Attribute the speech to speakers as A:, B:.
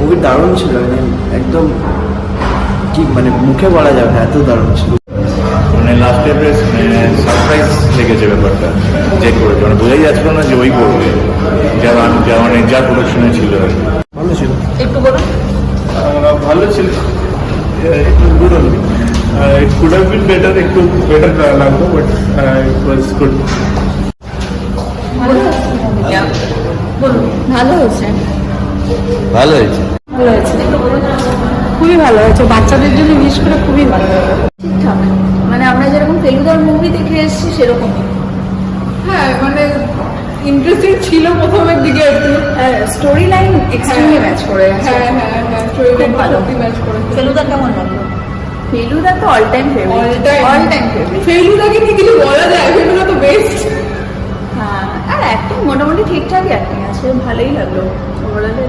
A: Movie দারুণ ছিল, মানে একদম কি মানে মুখে বলা যাবে না, এত দারুণ ছিল।
B: মানে লাস্টে বেশ সারপ্রাইজ লেগেছে ব্যাপারটা, যে করেছে মানে বোঝাই যাচ্ছিল না যে ওই করবে, মানে যা প্রোডাকশনে ছিল।
A: ভালো ছিল,
C: একটু বলুন।
B: ভালো ছিল, একটু good only, it could have been better, একটু বেটার লাগতো, বাট ইট ওয়াজ গুড।
C: বলুন। ভালো হয়েছে,
A: ভালো হয়েছে,
C: ভালো হয়েছে, খুবই ভালো হয়েছে। বাচ্চাদের জন্য বিশেষ করে খুবই ভালো হয়েছে। ঠিকঠাক, মানে আমরা যেরকম ফেলুদার মুভি দেখে এসেছি সেরকমই।
D: হ্যাঁ মানে ইন্টারেস্টিং ছিল প্রথমের দিকে একটু।
C: স্টোরি লাইন এক্সট্রিমলি ম্যাচ করে গেছে।
D: হ্যাঁ হ্যাঁ হ্যাঁ,
C: খুব ভালো
D: ম্যাচ করে।
C: ফেলুদা কেমন লাগলো? ফেলুদা তো all time favourite, all time favourite.
D: ফেলুদাকে কি কিছু বলা যায়? ফেলুদা তো বেস্ট।
C: হ্যাঁ, আর অ্যাক্টিং মোটামুটি ঠিকঠাকই অ্যাক্টিং আছে, ভালোই লাগলো ওভারঅলে।